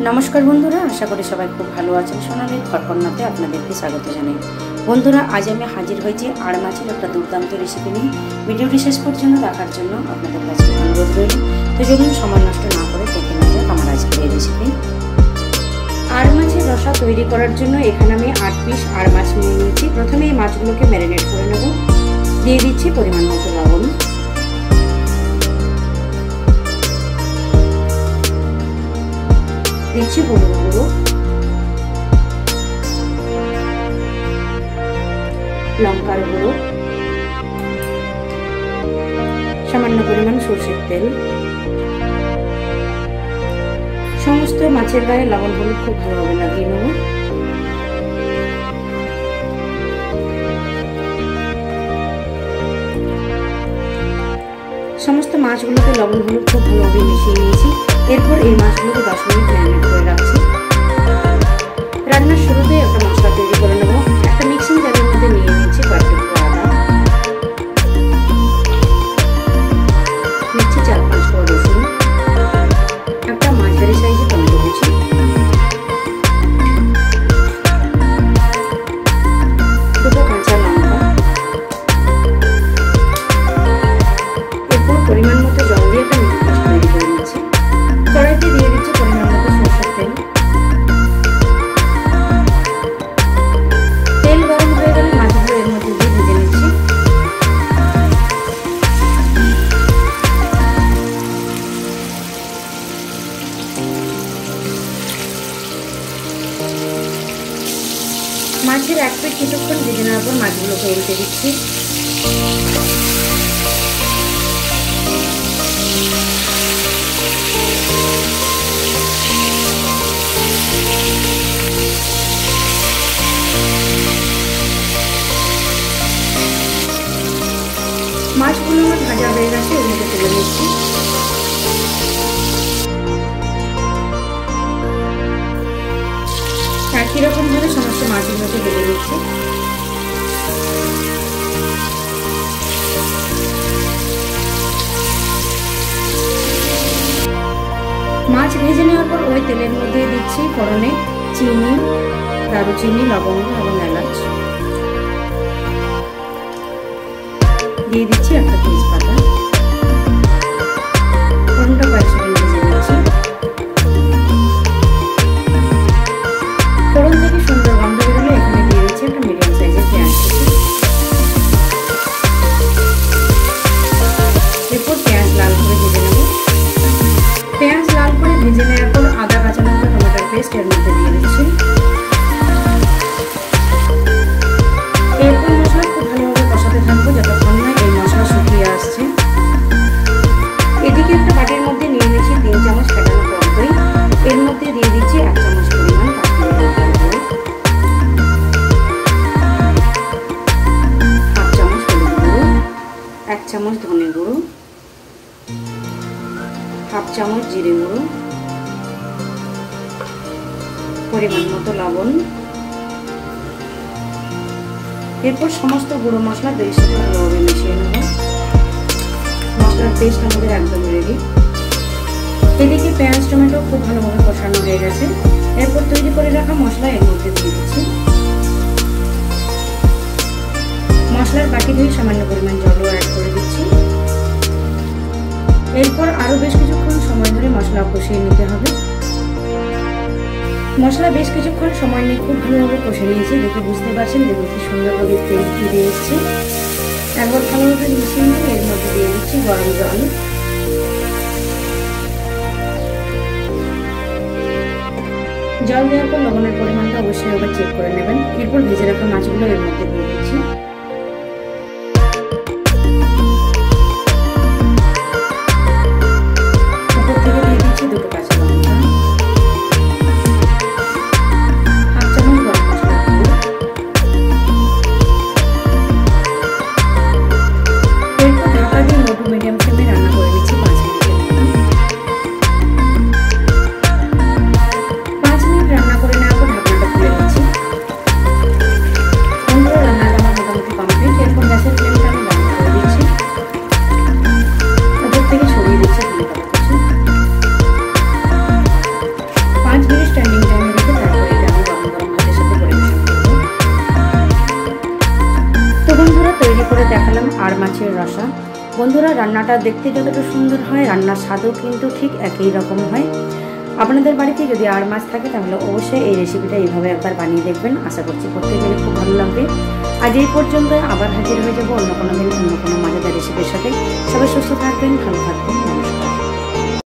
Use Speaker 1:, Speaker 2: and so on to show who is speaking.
Speaker 1: नमस्कार बंधुरा आशा करी सबाई खूब भालो आछेन। सोनाली घरकन्नाते आपनादेरके स्वागत जानाई। बंधुरा आज आमि हाजिर हयेछि आड़ माछेर एकटा दुर्दान्त रेसिपि निये। भिडियोटी शेष पर्यन्त देखार जोन्नो आपनादेर काছে अनुरोध रइल। तो चलुन समय नष्ट ना करे देखे नेওয়া যাক आमार आजकेर এই रेसिपि। आड़ माछेर रसा तैरि करार जोन्नो एखाने आमि 8 पिस आड़ माछ निये निয়েছি। प्रथमे এই মাছগুলোকে ম্যারিনেট করে নেব। দিয়ে দিচ্ছি পরিমাণ মতো লবণ, দিচ্ছি হলুদ গুঁড়ো, লঙ্কার গুঁড়ো, সামান্য পরিমাণ সরষের তেল। সমস্ত মাছের গায়ে লবণ হলুদ খুব ভালোভাবে লাগিয়ে নেব। সমস্ত মাছগুলোকে লবণ হলুদ খুব ভালোভাবে মিশিয়ে নিয়েছি। এরপর এই মাছগুলোকে 10 মিনিট ম্যারিনেট করে রাখছি। রান্নার শুরুতে একটা মশলা তৈরি করে নেব। একটা মিক্সিং জারের মধ্যে নিয়ে নিচ্ছি কয়েক টুকরো আদা, নিচ্ছি 4-5 কোয়া রসুন, একটা মাঝারি সাইজের টমেটো কুচি, দুটো কাঁচা লঙ্কা। এরপর পরিমাণ মতো জল দিয়ে একটা মিহি পেস্ট তৈরি করে নিচ্ছি। কড়াইতে দিয়ে দিচ্ছি পরিমাণ মতো সরষের তেল। তেল গরম হয়ে গেলে মাছগুলো এর মধ্যে দিয়ে ভেজে নিচ্ছি। মাছের এক পিঠ কিছুক্ষণ ভেজে নেওয়ার পর মাছগুলোকে উল্টে দিচ্ছি। মাছগুলো আমার ভাজা হয়ে গেছে, এর মধ্যে তুলে নিচ্ছি। একই রকম ভাবে সমস্ত মাছগুলোকে ভেজে নিচ্ছি। মাছ ভেজে নেওয়ার পর ওই তেলের মধ্যে দিচ্ছি ফোড়নে চিনি, দারুচিনি, লবঙ্গ এবং এলাচ। দিয়ে দিচ্ছি একটা তেজপাতা। ফোড়নটা কয়েক সেকেন্ড ভেজে নিচ্ছি। ফোড়ন থেকে সুন্দর গন্ধ বেরোলে এখানে দিয়ে দিচ্ছি একটা মিডিয়াম সাইজের পেঁয়াজ কুচি। এরপর পেঁয়াজ লাল করে ভেজে নেব। পেঁয়াজ লাল করে ভেজে নেওয়ার পর আদা, কাঁচা লঙ্কা, টমেটোর পেস্ট এর মধ্যে দিয়ে দিচ্ছি। এরপর মশলা খুব ভালোভাবে কষাতে থাকবো যতক্ষণ না এই মশলা শুকিয়ে আসছে। এদিকে একটা বাটির মধ্যে নিয়ে নিচ্ছি 3 চামচ ফেটানো টক দই। এর মধ্যে দিয়ে দিচ্ছি 1 চামচ পরিমাণ কাশ্মীরি লঙ্কার গুঁড়ো, 1/2 চামচ হলুদ গুঁড়ো, 1 চামচ ধনে গুঁড়ো, 1/2 চামচ জিরে গুঁড়ো, পরিমাণ মতো লবণ। এরপর সমস্ত গুঁড়ো মশলা দইয়ের সাথে ভালোভাবে মিশিয়ে নেব। মশলার পেস্ট আমাদের একদম রেডি। এদিকে পেঁয়াজ টমেটো খুব ভালোভাবে কষানো হয়ে গেছে। এরপর তৈরি করে রাখা মশলা এর মধ্যে দিয়ে দিচ্ছি। মশলার বাটি ধুয়ে সামান্য পরিমাণ জলও অ্যাড করে দিচ্ছি। এরপর আরও বেশ কিছুক্ষণ সময় ধরে মশলা কষিয়ে নিতে হবে। মশলা বেশ কিছুক্ষণ সময় নিয়ে খুব ভালোভাবে কষে নিয়েছি। দেখে বুঝতে পারছেন দেখুন কি সুন্দরভাবে তেল ফিরে এসছে। একবার ভালোভাবে মিশিয়ে নিয়ে এর মধ্যে দিয়ে দিচ্ছি গরম জল। জল দেওয়ার পর লবণের পরিমাণটা অবশ্যই আবার চেক করে নেবেন। এরপর ভেজে রাখা মাছগুলো এর মধ্যে দিয়ে দিচ্ছি। উপর থেকে দিয়ে দিচ্ছি দুটো কাঁচা লঙ্কা, 1/2 চামচ গরম মশলা গুঁড়ো। এরপর ঢাকা দিয়ে মোটো মিডিয়াম ফ্লেমে রান্না করে নিচ্ছি 5 মিনিটের মতো। 5 মিনিট রান্না করে নেওয়ার পর ঢাকনাটা খুলে নিচ্ছি। রান্নাটা আমার মোটামুটি বন্ধুরা তৈরি করে দেখালাম আড় মাছের রসা। বন্ধুরা রান্নাটা দেখতে যতটা সুন্দর হয়, রান্নার স্বাদও কিন্তু ঠিক একই রকম হয়। আপনাদের বাড়িতে যদি আড় মাছ থাকে তাহলে অবশ্যই এই রেসিপিটা এইভাবে একবার বানিয়ে দেখবেন। আশা করছি করতে গেলে খুব ভালো লাগবে। আজ এই পর্যন্ত, আবার হাজির হয়ে যাবো অন্য কোনো দিন অন্য কোনো মজাদার রেসিপির সাথে। সবাই সুস্থ থাকবেন, ভালো থাকবেন। নমস্কার।